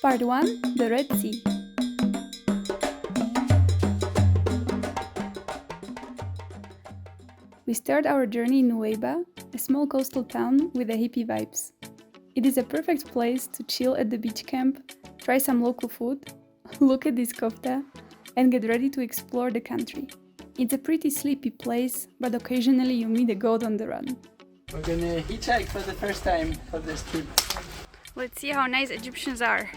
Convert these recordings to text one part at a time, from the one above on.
Part 1: The Red Sea. We start our journey in Nuweiba, a small coastal town with the hippie vibes. It is a perfect place to chill at the beach camp, try some local food, look at this kofta, and get ready to explore the country. It's a pretty sleepy place, but occasionally you meet a goat on the run. We're gonna hitchhike for the first time for this trip. Let's see how nice Egyptians are.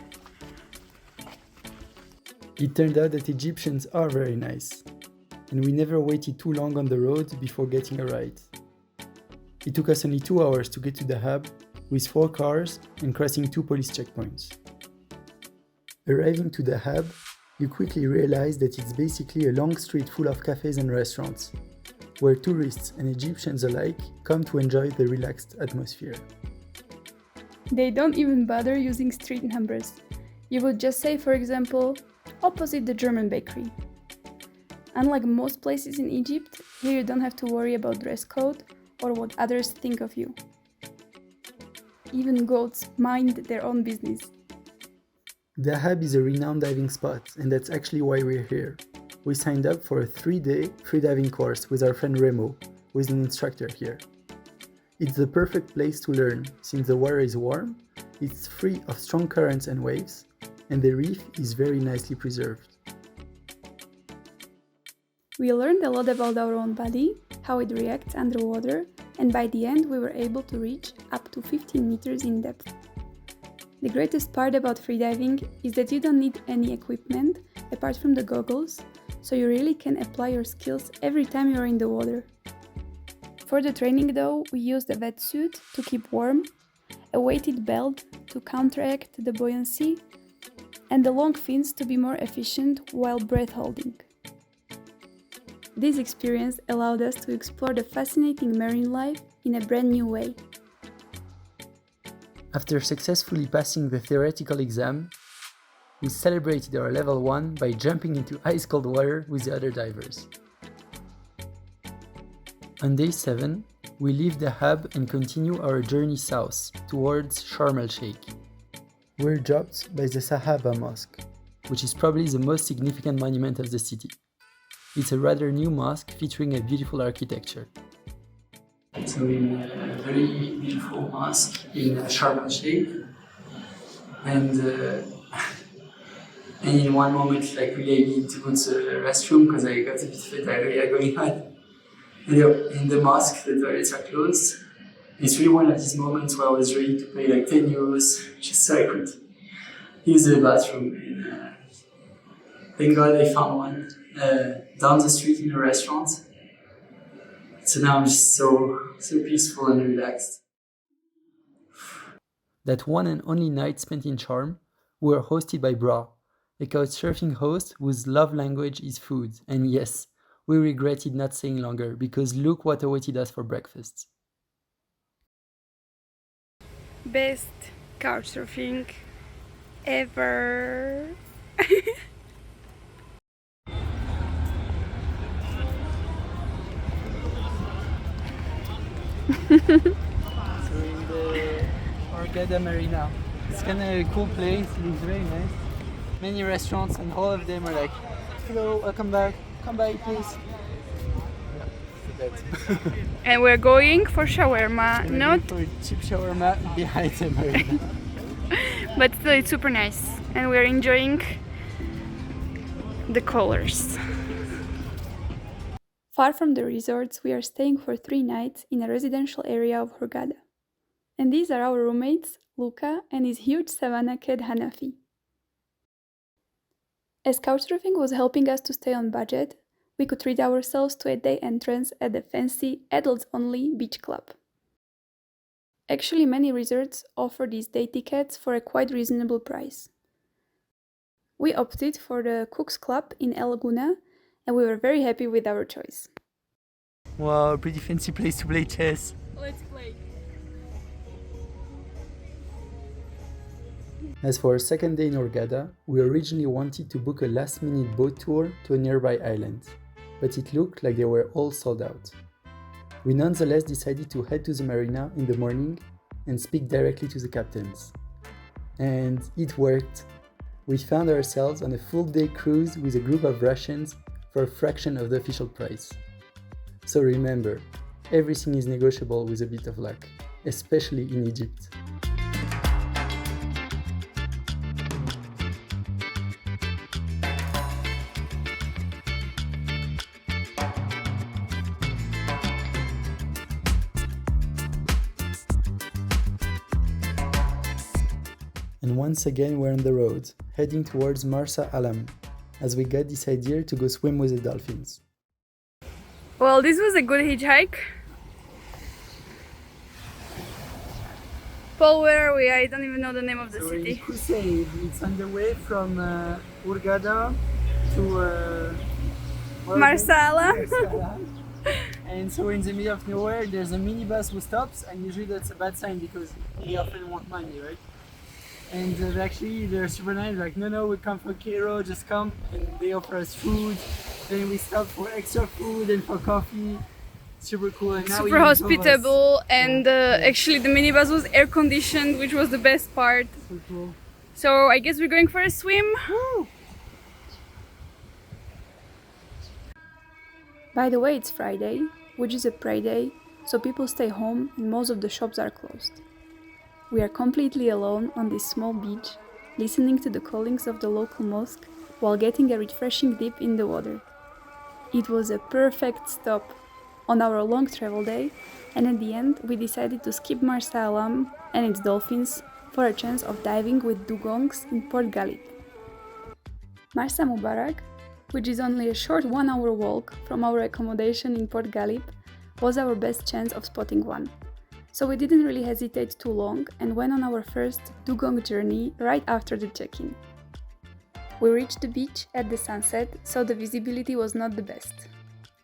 It turned out that Egyptians are very nice, and we never waited too long on the road before getting a ride. It took us only 2 hours to get to Dahab, with 4 cars and crossing 2 police checkpoints. Arriving to Dahab, you quickly realize that it's basically a long street full of cafes and restaurants, where tourists and Egyptians alike come to enjoy the relaxed atmosphere. They don't even bother using street numbers. You would just say, for example, opposite the German bakery. Unlike most places in Egypt, here you don't have to worry about dress code or what others think of you. Even goats mind their own business. Dahab is a renowned diving spot, and that's actually why we're here. We signed up for a 3-day freediving course with our friend Remo, who is an instructor here. It's the perfect place to learn, since the water is warm, it's free of strong currents and waves, and the reef is very nicely preserved. We learned a lot about our own body, how it reacts underwater, and by the end we were able to reach up to 15 meters in depth. The greatest part about freediving is that you don't need any equipment apart from the goggles, so you really can apply your skills every time you're in the water. For the training though, we used a wetsuit to keep warm, a weighted belt to counteract the buoyancy, and the long fins to be more efficient while breath holding. This experience allowed us to explore the fascinating marine life in a brand new way. After successfully passing the theoretical exam, we celebrated our level 1 by jumping into ice-cold water with the other divers. On day 7, we leave Dahab and continue our journey south towards Sharm El Sheikh. We're dropped by the Sahaba Mosque, which is probably the most significant monument of the city. It's a rather new mosque featuring a beautiful architecture. So in a very beautiful mosque in Sharm El Sheikh, and in one moment, like really I need to go to the restroom because I got a bit of diarrhea going on. And in the mosque, the toilets are closed. It's really one of these moments where I was ready to pay like 10 euros just so I could use the bathroom. And thank God I found one down the street in a restaurant. So now I'm just so peaceful and relaxed. That one and only night spent in Sharm, we were hosted by Bra, a couchsurfing host whose love language is food. And yes, we regretted not staying longer because look what awaited us for breakfast. Best couchsurfing ever. So in the Hurghada Marina. It's kind of a cool place, it looks very nice. Many restaurants and all of them are like, hello, welcome back, come by please. Yeah, so that's And we're going for shawarma, not for cheap shawarma behind the marina. but still it's super nice and we're enjoying the colors. Far from the resorts, we are staying for 3 nights in a residential area of Hurghada. And these are our roommates, Luca and his huge savannah cat Hanafi. As couchsurfing was helping us to stay on budget, we could treat ourselves to a day entrance at the fancy adults-only beach club. Actually, many resorts offer these day tickets for a quite reasonable price. We opted for the Cook's Club in El Laguna, and we were very happy with our choice. Wow, pretty fancy place to play chess. Let's play. As for our second day in Hurghada, we originally wanted to book a last-minute boat tour to a nearby island, but it looked like they were all sold out. We nonetheless decided to head to the marina in the morning and speak directly to the captains. And it worked. We found ourselves on a full-day cruise with a group of Russians for a fraction of the official price. So remember, everything is negotiable with a bit of luck, especially in Egypt. And once again we're on the road, heading towards Marsa Alam, as we got this idea to go swim with the dolphins. Well, this was a good hitchhike. Paul, where are we? I don't even know the name of the city. We're in Quseir. It's on the way from Hurghada to Marsa Alam. And so we're in the middle of nowhere. There's a minibus who stops, and usually that's a bad sign because they often want money, right? And actually they're super nice, like, no, we come from Cairo, just come. And they offer us food. Then we stop for extra food and for coffee. Super cool. And now Super hospitable, and actually the minibus was air conditioned, which was the best part. So cool. So I guess we're going for a swim. Woo! By the way, it's Friday, which is a pray day, so people stay home and most of the shops are closed. We are completely alone on this small beach, listening to the callings of the local mosque while getting a refreshing dip in the water. It was a perfect stop on our long travel day, and at the end we decided to skip Marsa Alam and its dolphins for a chance of diving with dugongs in Port Ghalib. Marsa Mubarak, which is only a short 1-hour walk from our accommodation in Port Ghalib, was our best chance of spotting one. So we didn't really hesitate too long and went on our first dugong journey right after the check-in. We reached the beach at the sunset, so the visibility was not the best.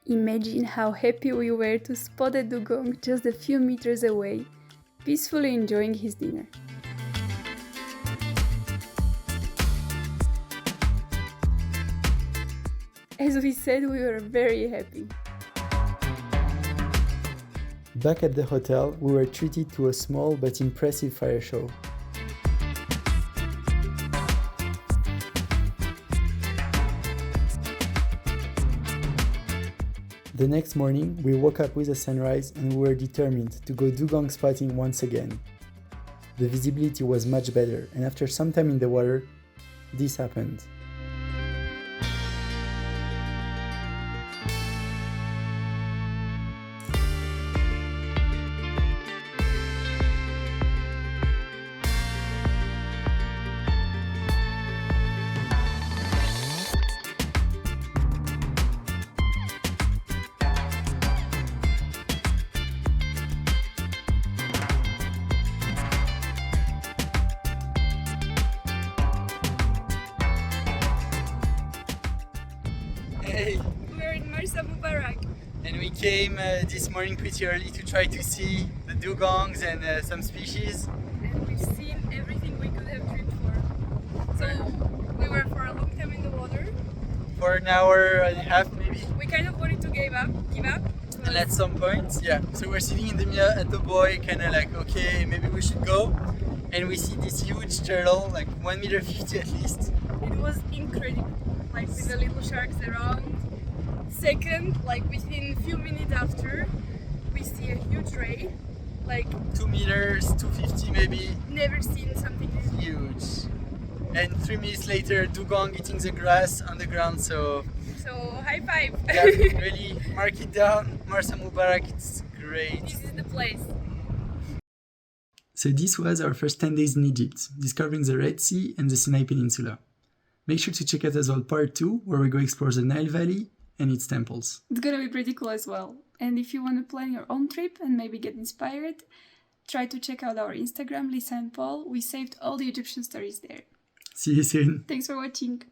Imagine how happy we were to spot a dugong just a few meters away, peacefully enjoying his dinner. As we said, we were very happy. Back at the hotel, we were treated to a small but impressive fire show. The next morning, we woke up with the sunrise and we were determined to go dugong spotting once again. The visibility was much better, and after some time in the water, this happened. Hey! We're in Marsa Mubarak. And we came this morning pretty early to try to see the dugongs and some species. And we've seen everything we could have dreamed for. So we were for a long time in the water. For an hour and a half maybe. We kind of wanted to give up. And at some point, yeah. So we're sitting in the middle at the buoy, kind of like, okay, maybe we should go. And we see this huge turtle, like 1.50 meters at least. It was incredible, like with the little sharks around. Second, like within a few minutes after, we see a huge ray, like 2 meters, 250 maybe. never seen something this Huge. And 3 minutes later, dugong eating the grass on the ground, so high five! yeah, really mark it down. Marsa Mubarak, it's great. This is the place. So this was our first 10 days in Egypt, discovering the Red Sea and the Sinai Peninsula. Make sure to check out as well part 2, where we go explore the Nile Valley and its temples. It's gonna be pretty cool as well. And if you want to plan your own trip and maybe get inspired, try to check out our Instagram, Lisa and Paul. We saved all the Egyptian stories there. See you soon. Thanks for watching.